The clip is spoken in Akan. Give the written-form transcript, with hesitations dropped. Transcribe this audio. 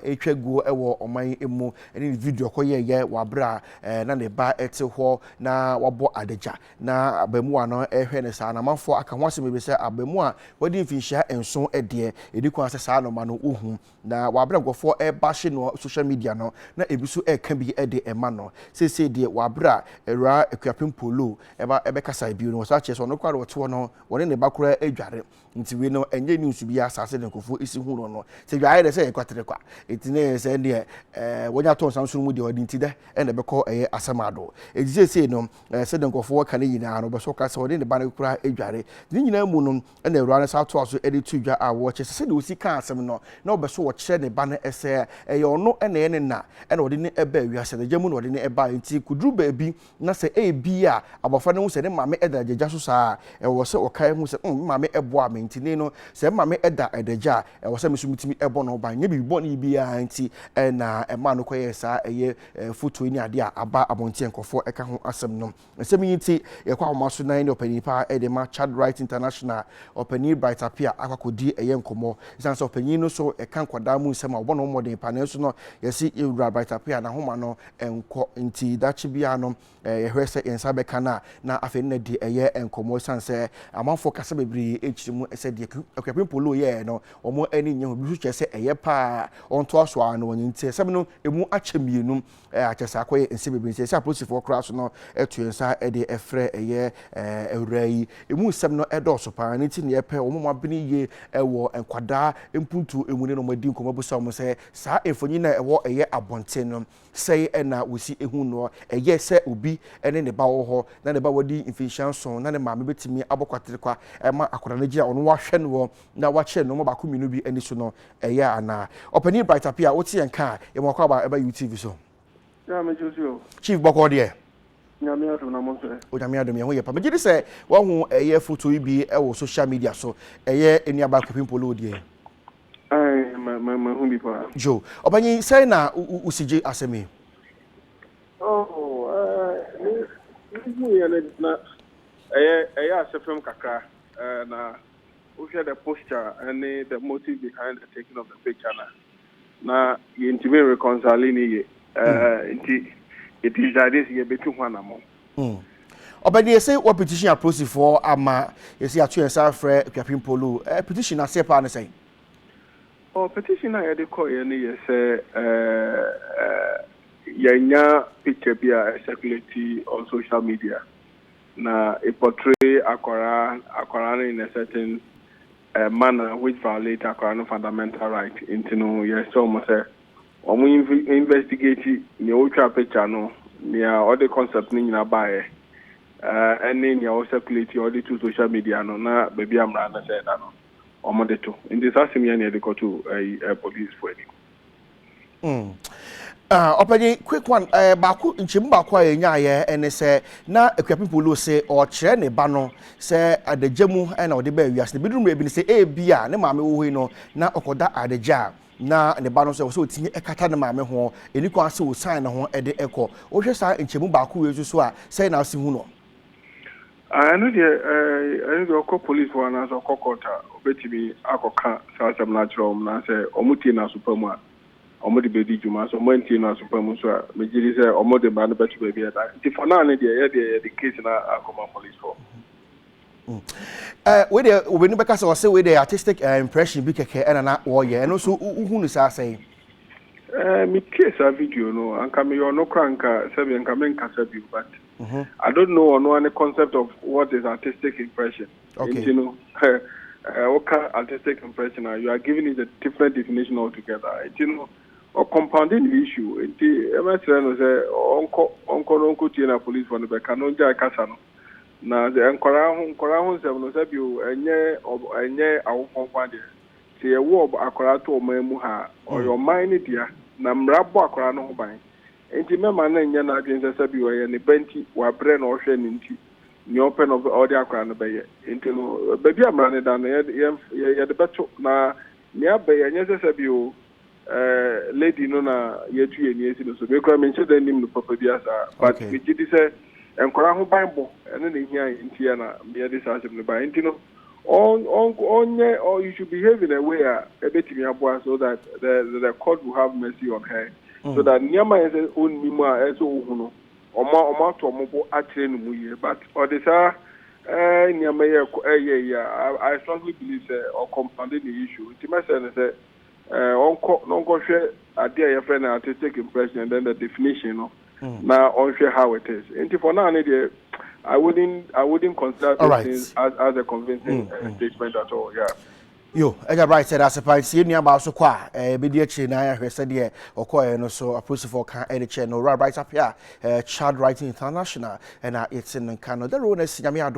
etwa guo ewo oman emu ene video koye wabra na ne ba ete ho na wabo adeja na abamu ano ehwe ne saa na manfo aka ho asem be se abamu a wadi mfinhia enso ede edikwa se saa no ma no ohu na wabra gofo bahye no social media no na ebiso eka bi ede ema no sese de wabra era Akuapem Poloo ebe kasa bi no so ache so no kware woto no wone ne bakora adware nti we no enye news bi asase de nkofo isi hu no se dwaye de se ekwatere kwa etine se de wonya to nsam sunu mu de odi nti de ene beko asamado ejije se no se de nkofo ka ne nyina no beso ka se wode ne ba ne kura adware ni nyina mu no ene ewura ne sa to aso ede tu dwa a wo che se de osi ka asem no na obeso wo kire ne ba ne ese ono ene na ene wode ne eba wiase de gemu no wode ne eba nti kuduru ba bi na se bi a abofa ne hu se ne mame eda jeja so saa wo se okai hu se mame ebo a mentini no se mame eda edeja wo se mesumutimi ebo no ba nye bibo ne bi a nti na ema no koye saa foto ni ade a aba abonti enkofo eka ho asem no asem yiti ye kwa homaso nan ne opanipa edema Child Right International opani bright apia akakodi enkomo isan so opani no so eka nkwada mu nsem a obo no modern panel so no yesi ewura bright apia na homa no enko nti dachi bia no yehwese yensa beka na afi ne di enkomo sanse amanfo kasa bebri echirimu ese di Akuapem Poloo ye no omo ani nye ho bisu chese pa onto aso ano woni nti ese no emu achemienu achesa akoye ense bebri nti police for cross no etu yensa de efre ewrai emu sem no edoso pa nti ne yepe omo mabeni ye ewo enkwada empuntu emune no madi nkomo busa omo se saa efonyi na ewo abonte no sei na wosi ehu no se obi ene ne ba wo ho na ne ba wadi infection so na ne maame betimi abokwatere kwa ema akora na gia ono wahwe no na wache no mo ba ko minu bi ani so no ana opani bright apia woti enka e mo kwa ba eba UTV so ya me josio chief boko de nyame ado na mo se o nyame ado me ho ye pa me gidi se wo hu photo bi e wo social media so eni aba Akuapem Poloo de ma hu bi pa jo opani say na usije asemi na asefem kakra na we share the posture and the motive behind the taking of the picture na you intimate reconciling it is that this year between one among obedi you say what petition approach for ama you see atu ensa frɛ Akuapem Poloo petition na sepa na say petition na ye de call ye say yanya picture be circulate on social media na it portray Akora in a certain manner which violate Akora fundamental right into no yes so much investigate the ultra picture no near all the concept ni na buy and then you circulate all the two social media no na baby am na say that no omo to in this asemi na dey go to police for it opani quick one baako nchim baako anya ye ene se na Akuapem Poloo se o kire ne ba no se adagyamu na ode ba wiase ne bidum ebi ne se bia ne maame wo hoi no na okoda adagya na ne ba no se o timi ekata ne maame ho eni kwa se o sign na ho ede eko o hwe sa nchim baako we so a se na se hu no I know the police one as a kokota obetimi akoka sa asem natural na se omutie na supermarket omodi bedi juma so menti na supreme so me jiri say omodi ba no betu baby that if for now the case na Akoma police for we dey we no beka say we dey artistic impression bi keke na wo ye and so hu no say say me case a video no anka me no kranka say me anka men kasa bi but I don't know on one concept of what is artistic impression. Okay. You know what kind of artistic impression you are giving it a different definition altogether. You know or compounding the issue. MSN say uncle tina police for the Canonja Casano. Now the Encoraho seven of you and ye our phone. See a war Akorato or Memuha or your mind dear Namrabo Akorano by. Enti mema na nya na adwen sese bi we ne banti wa bre na ohwe ne nti ni open of all the akra no beye enti no baby amra ne da na ye de beto na ni abaye nya sese bi o lady no na ye tu ye ni esi no so be kwa menche da nim no papa bi asa but me gidi se enkora ho banbo ene ne hia enti ya na me de sa asem ne ba enti no or you should behave in a way a bit so that the court will have mercy on her. So that Nyama is own mima as oh Oma to Mobo actually muye. But or this Nyama I strongly believe or compounding the issue. It must say non share a dear friend artistic impression and then the definition now on share how it is. And for now I wouldn't consider things as a convincing statement at all. Yeah. Yo, I right said as a point, see me about so qua, media chain, I said, yeah, or coy, no so a person for can edit channel right up here, Child Writing International, and it's in Canada. The road is Yamia.